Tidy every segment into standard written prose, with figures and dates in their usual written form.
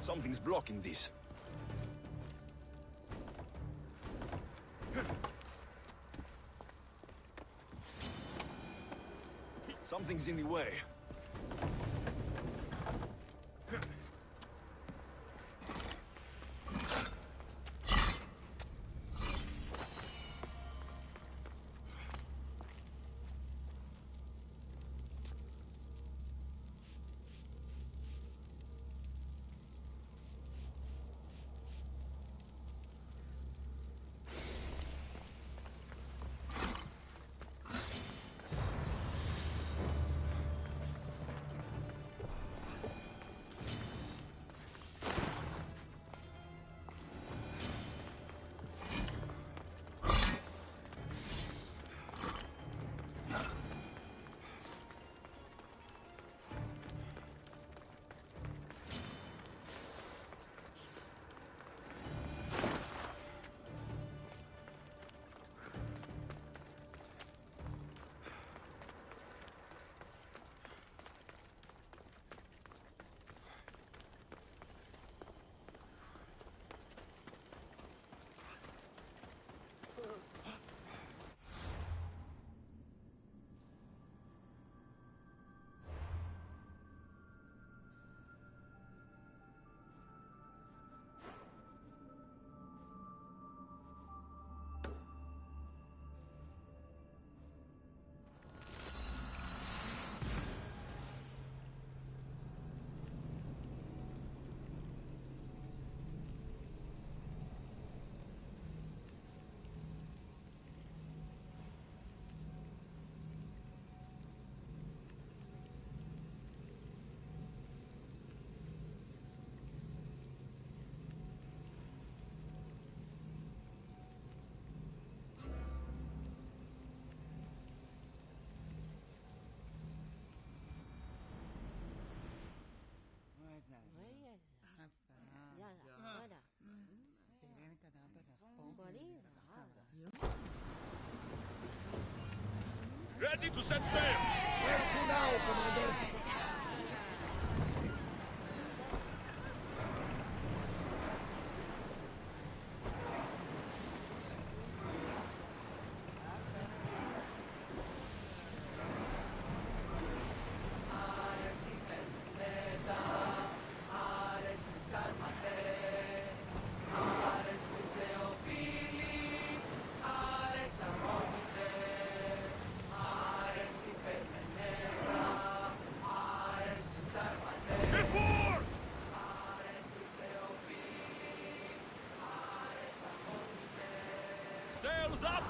Something's blocking this. Something's in the way. Ready to set sail! Where to now, Commander? Sails up!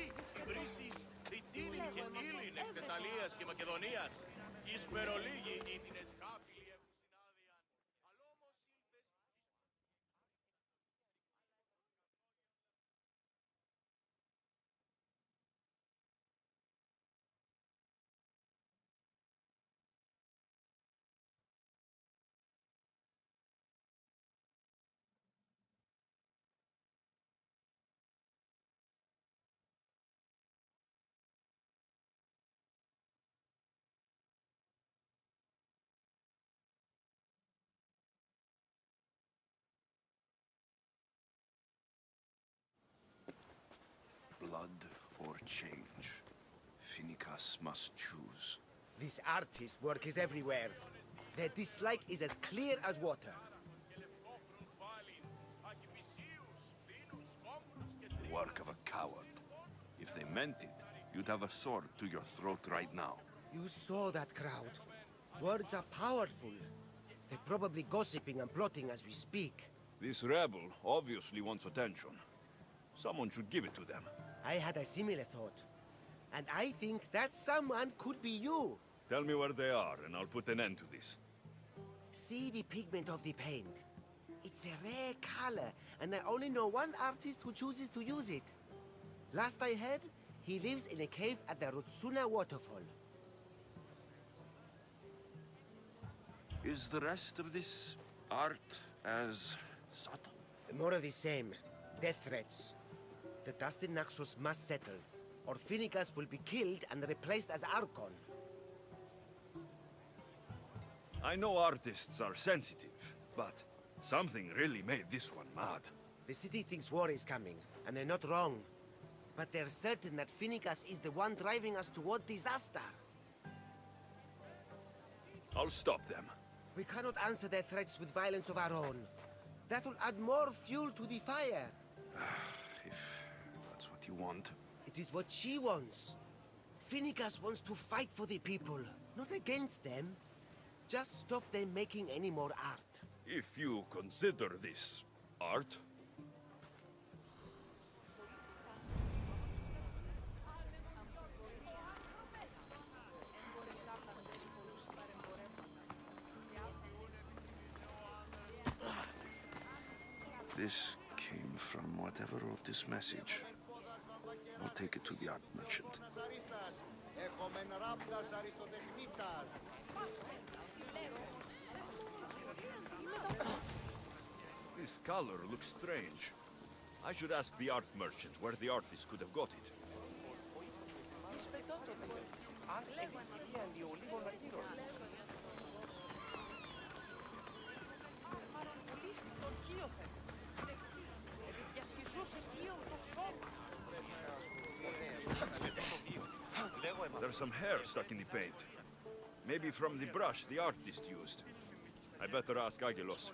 Εκεί, βρύσεις Ρητήλιν και Ήλιν εκ Θεσσαλίας και Μακεδονίας. Ισμερολίγοι ή την εσκάπηλοι έχουν συνάδειαν. Αλόμως ήλθες... Blood or change. Finicus must choose. This artist's work is everywhere. Their dislike is as clear as water. Work of a coward. If they meant it, you'd have a sword to your throat right now. You saw that crowd. Words are powerful. They're probably gossiping and plotting as we speak. This rebel obviously wants attention. Someone should give it to them. I had a similar thought. And I think that someone could be you. Tell me where they are, and I'll put an end to this. See the pigment of the paint. It's a rare color, and I only know one artist who chooses to use it. Last I heard, he lives in a cave at the Rutsuna waterfall. Is the rest of this art as subtle? More of the same. Death threats. The dust in Naxos must settle, or Finicus will be killed and replaced as Archon. I know artists are sensitive, but something really made this one mad. The city thinks war is coming, and they're not wrong. But they're certain that Finicus is the one driving us toward disaster. I'll stop them. We cannot answer their threats with violence of our own. That will add more fuel to the fire. If that's what you want. It is what she wants. Finicus wants to fight for the people, not against them. Just stop them making any more art. If you consider this art, this came from whatever wrote this message. I'll take it to the art merchant. This color looks strange. I should ask the art merchant where the artist could have got it. There's some hair stuck in the paint. Maybe from the brush the artist used. I better ask Agelos.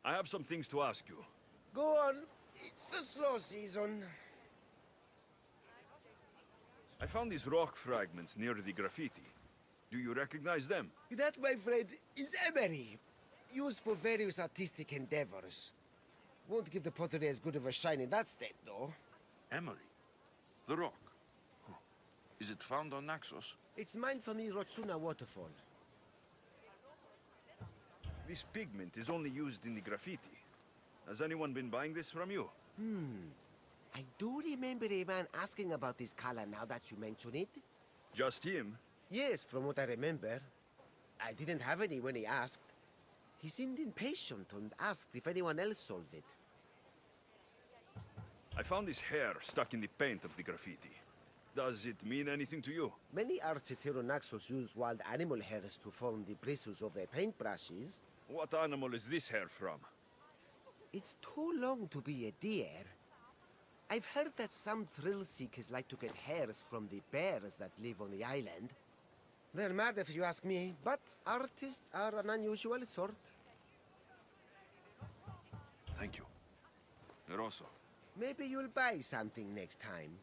I have some things to ask you. Go on. It's the slow season. I found these rock fragments near the graffiti. Do you recognize them? That, my friend, is emery. Used for various artistic endeavors. Won't give the pottery as good of a shine in that state, though. Emery? The rock? Huh. Is it found on Naxos? It's mined from the Rotsuna waterfall. This pigment is only used in the graffiti. Has anyone been buying this from you? I do remember a man asking about this color now that you mention it. Just him? Yes, from what I remember. I didn't have any when he asked. He seemed impatient and asked if anyone else sold it. I found this hair stuck in the paint of the graffiti. Does it mean anything to you? Many artists here on Naxos use wild animal hairs to form the bristles of their paintbrushes. What animal is this hair from? It's too long to be a deer. I've heard that some thrill seekers like to get hairs from the bears that live on the island. They're mad if you ask me, but artists are an unusual sort. Rosso. Maybe you'll buy something next time.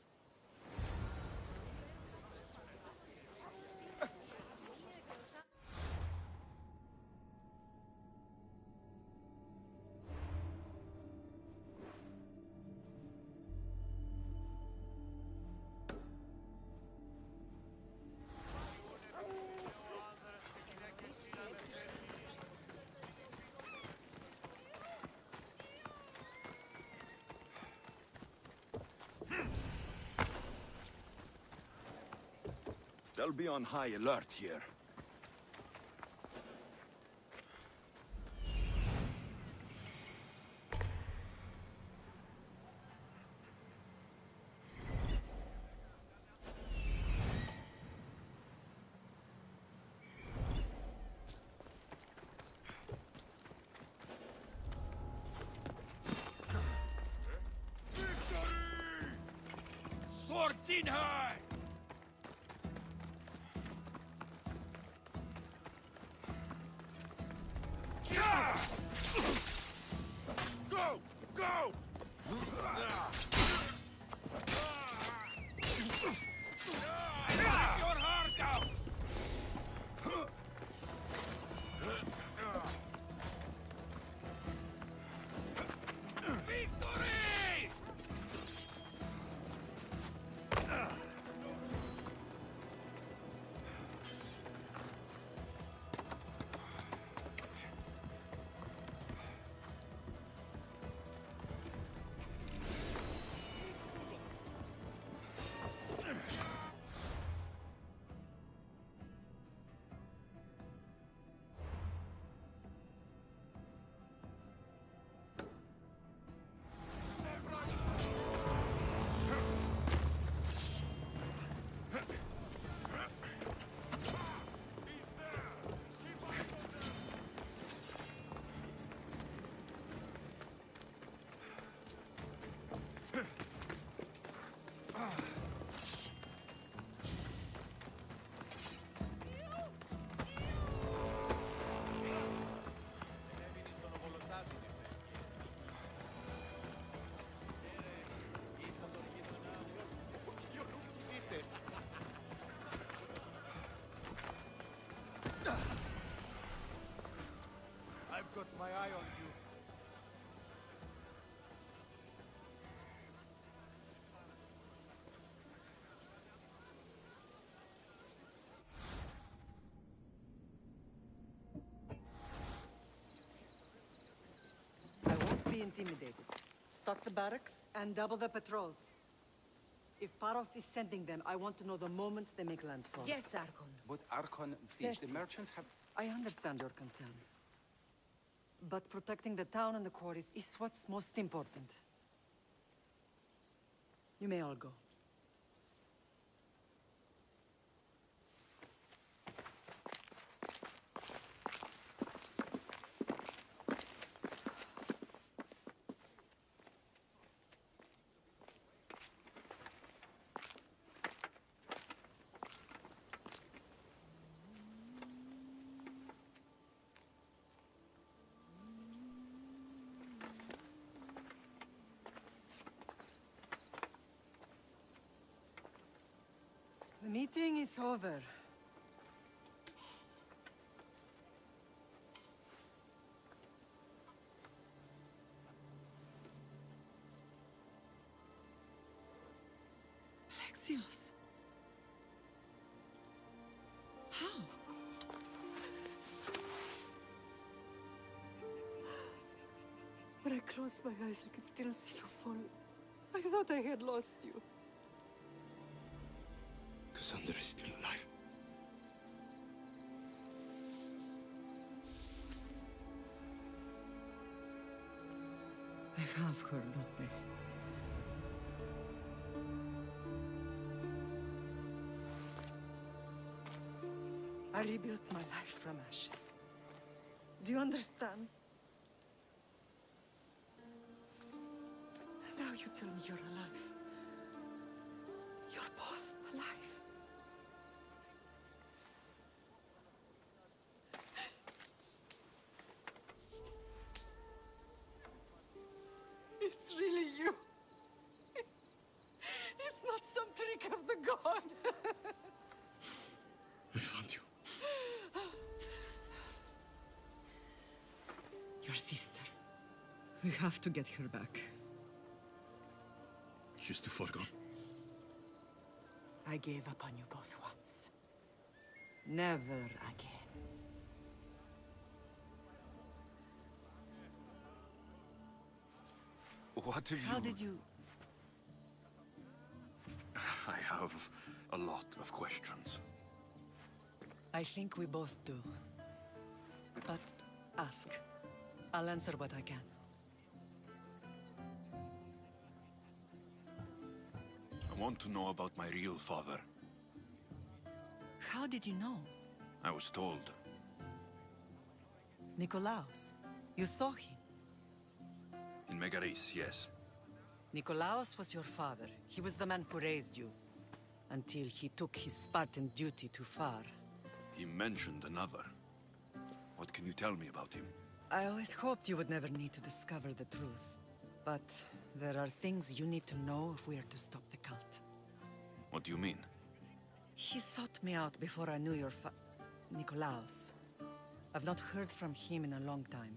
They'll be on high alert here. Swords in high! Go! Go! Let your heart out! Victory! I've got my eye on you. I won't be intimidated. Stock the barracks and double the patrols. If Paros is sending them, I want to know the moment they make landfall. Yes, Archon. But Archon, please, the Xerxes, merchants have... I understand your concerns. But protecting the town and the quarries is what's most important. You may all go. The meeting is over. Alexios. How? When I closed my eyes, I could still see you fall. I thought I had lost you. Cassandra is still alive. I have her, don't they? I rebuilt my life from ashes. Do you understand? Now you tell me you're alive. You're both alive. It's really We have to get her back. She's too far gone. I gave up on you both once. Never again. What have How did you... I have a lot of questions. I think we both do. But ask. I'll answer what I can. I want to know about my real father. How did you know? I was told. Nikolaos. You saw him. In Megaris, yes. Nikolaos was your father. He was the man who raised you. Until he took his Spartan duty too far. He mentioned another. What can you tell me about him? I always hoped you would never need to discover the truth. But there are things you need to know if we are to stop the cult. What do you mean? He sought me out before I knew your Nikolaos. I've not heard from him in a long time.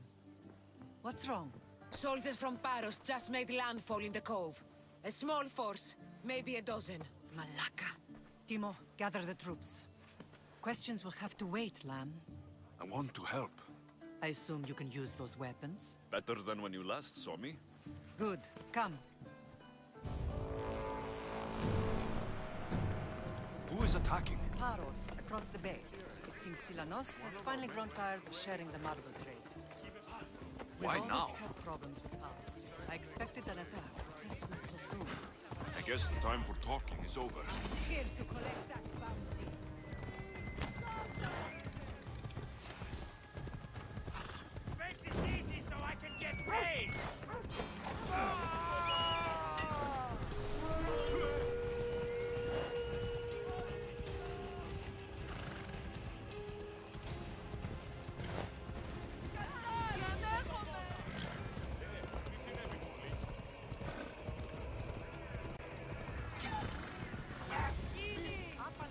What's wrong? Soldiers from Paros just made landfall in the cove. A small force, maybe a dozen. Malaka. Timo, gather the troops. Questions will have to wait, Lamb. I want to help. I assume you can use those weapons? Better than when you last saw me. Good. Come. Who is attacking? Paros, across the bay. It seems Silanos has finally grown tired of sharing the marble trade. Why We've now? always had problems with Paros. I expected an attack, just not so soon. I guess the time for talking is over. Here to collect that bounty. Make this easy so I can get paid!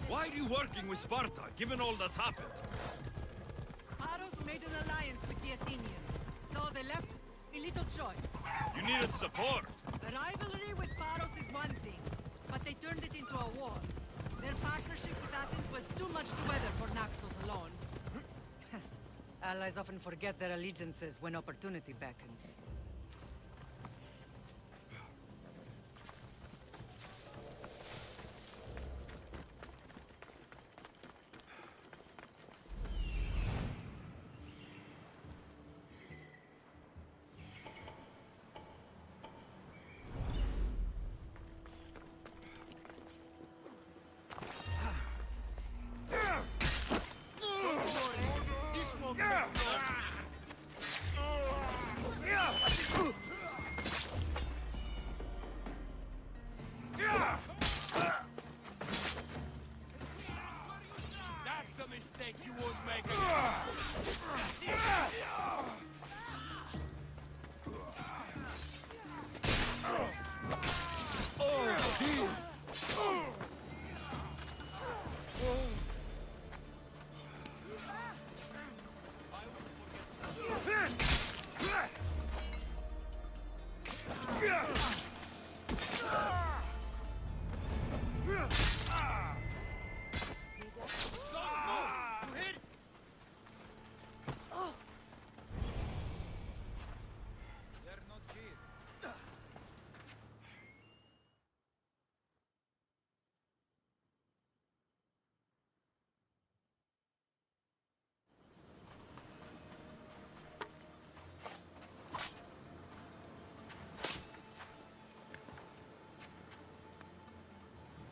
Why are you working with Sparta, given all that's happened? Paros made an alliance with the Athenians, so they left a little choice. You needed support. A rivalry with Paros is one thing, but they turned it into a war. Their partnership with Athens was too much to weather for Naxos alone. Allies often forget their allegiances when opportunity beckons. That's a mistake you won't make again.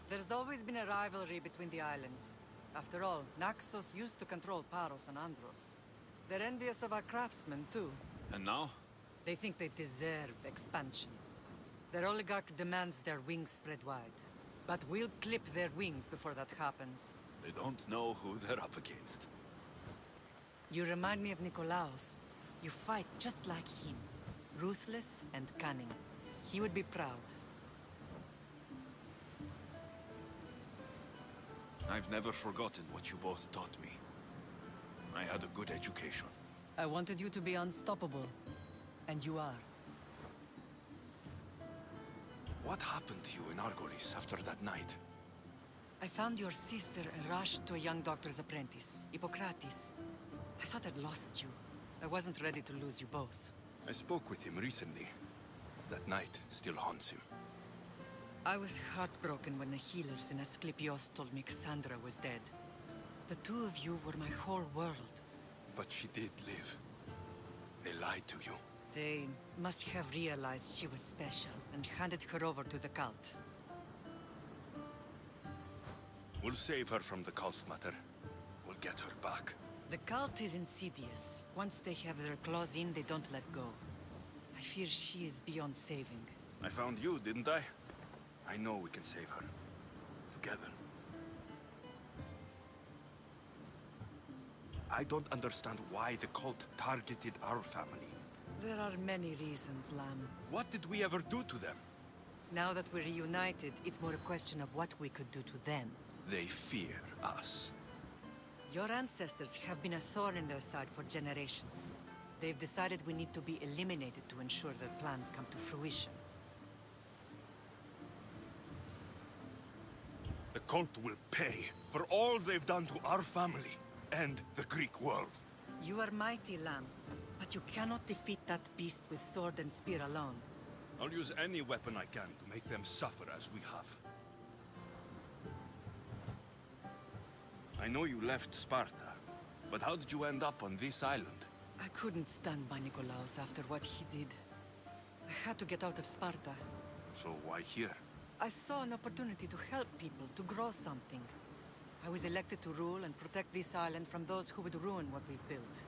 There's always been a rivalry between the islands. After all, Naxos used to control Paros and Andros. They're envious of our craftsmen, too. And now? They think they deserve expansion. Their oligarch demands their wings spread wide. But we'll clip their wings before that happens. They don't know who they're up against. You remind me of Nikolaos. You fight just like him. Ruthless and cunning. He would be proud. I've never forgotten what you both taught me. I had a good education. I wanted you to be unstoppable. And you are. What happened to you in Argolis after that night? I found your sister and rushed to a young doctor's apprentice, Hippocrates. I thought I'd lost you. I wasn't ready to lose you both. I spoke with him recently. That night still haunts him. I was heartbroken when the healers in Asclepios told me Cassandra was dead. The two of you were my whole world. But she did live. They lied to you. They must have realized she was special and handed her over to the cult. We'll save her from the cult, Mater. We'll get her back. The cult is insidious. Once they have their claws in, they don't let go. I fear she is beyond saving. I found you, didn't I? I know we can save her. Together. I don't understand why the cult targeted our family. There are many reasons, Lamb. What did we ever do to them? Now that we're reunited, it's more a question of what we could do to them. They fear us. Your ancestors have been a thorn in their side for generations. They've decided we need to be eliminated to ensure their plans come to fruition. The cult will pay for all they've done to our family and the Greek world. You are mighty, Lamb, but you cannot defeat that beast with sword and spear alone. I'll use any weapon I can to make them suffer as we have. I know you left Sparta, but how did you end up on this island? I couldn't stand by Nikolaos after what he did. I had to get out of Sparta. So why here? I saw an opportunity to help people, to grow something. I was elected to rule and protect this island from those who would ruin what we've built.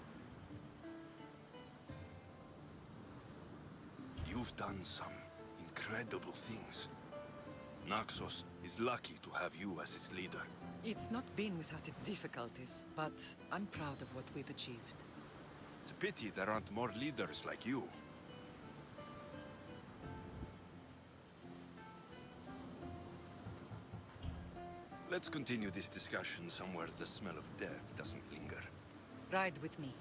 You've done some incredible things. Naxos is lucky to have you as its leader. It's not been without its difficulties, but I'm proud of what we've achieved. It's a pity there aren't more leaders like you. Let's continue this discussion somewhere the smell of death doesn't linger. Ride with me.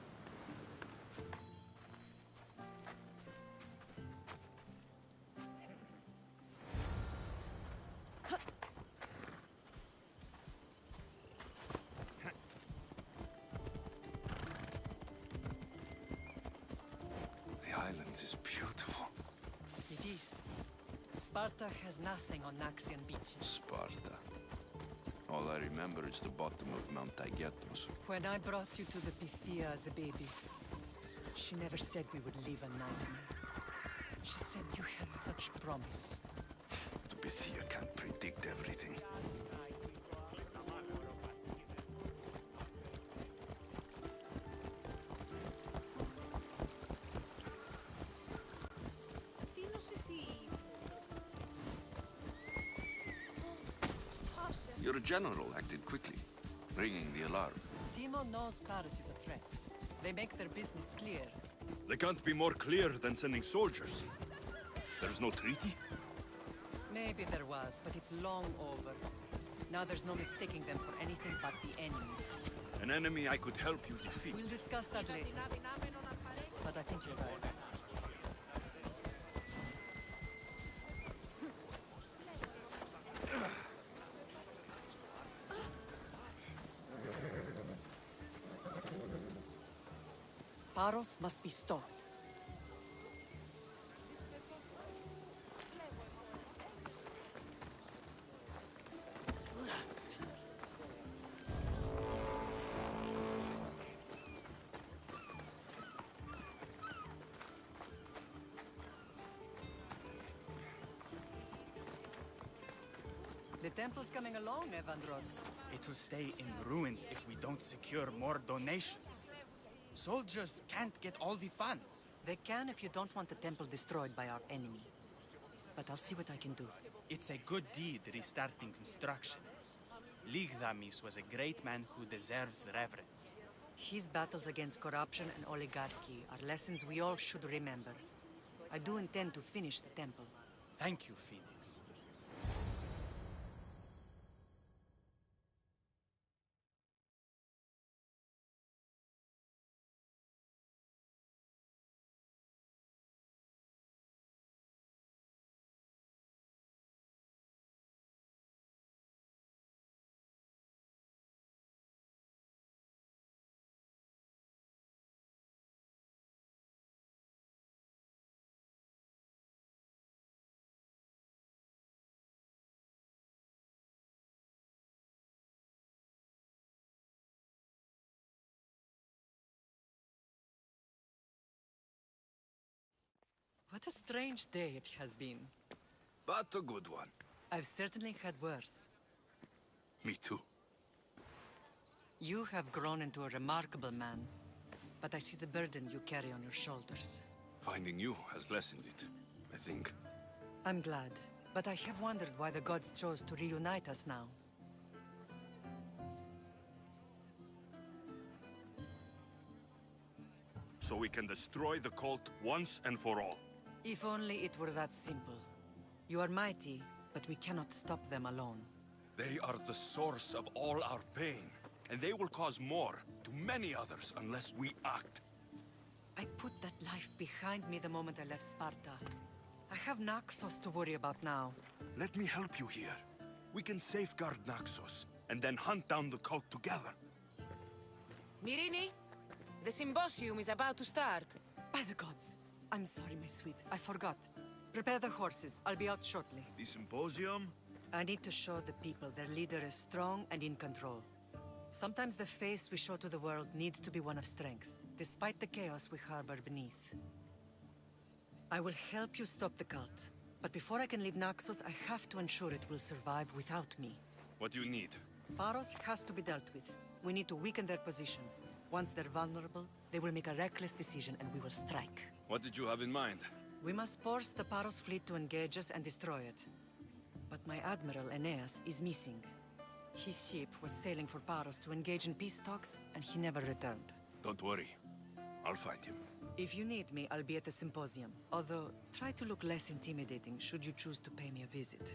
The island is beautiful. It is. Sparta has nothing on Naxian beaches. Sparta. All I remember is the bottom of Mount Taygetos. When I brought you to the Pythia as a baby, she never said we would live a nightmare. She said you had such promise. The Pythia can't predict everything. Your general acted quickly, ringing the alarm. Timo knows Paris is a threat. They make their business clear. They can't be more clear than sending soldiers. There's no treaty? Maybe there was, but it's long over. Now there's no mistaking them for anything but the enemy. An enemy I could help you defeat. We'll discuss that later. But I think you're right. Paros must be stopped. The temple's coming along, Evandros. It will stay in ruins if we don't secure more donations. Soldiers can't get all the funds. They can if you don't want the temple destroyed by our enemy. But I'll see what I can do. It's a good deed restarting construction. Ligdamis was a great man who deserves reverence. His battles against corruption and oligarchy are lessons we all should remember. I do intend to finish the temple. Thank you, Phoenix. What a strange day it has been. But a good one. I've certainly had worse. Me too. You have grown into a remarkable man, but I see the burden you carry on your shoulders. Finding you has lessened it, I think. I'm glad, but I have wondered why the gods chose to reunite us now. So we can destroy the cult once and for all. If only it were that simple. You are mighty, but we cannot stop them alone. They are the source of all our pain, and they will cause more to many others unless we act. I put that life behind me the moment I left Sparta. I have Naxos to worry about now. Let me help you here. We can safeguard Naxos, and then hunt down the cult together. Myrrine, the symposium is about to start. By the gods. I'm sorry, my sweet. I forgot. Prepare the horses. I'll be out shortly. The symposium? I need to show the people their leader is strong and in control. Sometimes the face we show to the world needs to be one of strength, despite the chaos we harbor beneath. I will help you stop the cult, but before I can leave Naxos, I have to ensure it will survive without me. What do you need? Paros has to be dealt with. We need to weaken their position. Once they're vulnerable, they will make a reckless decision and we will strike. What did you have in mind? We must force the Paros fleet to engage us and destroy it. But my admiral, Aeneas, is missing. His ship was sailing for Paros to engage in peace talks, and he never returned. Don't worry. I'll find him. If you need me, I'll be at the symposium. Although, try to look less intimidating should you choose to pay me a visit.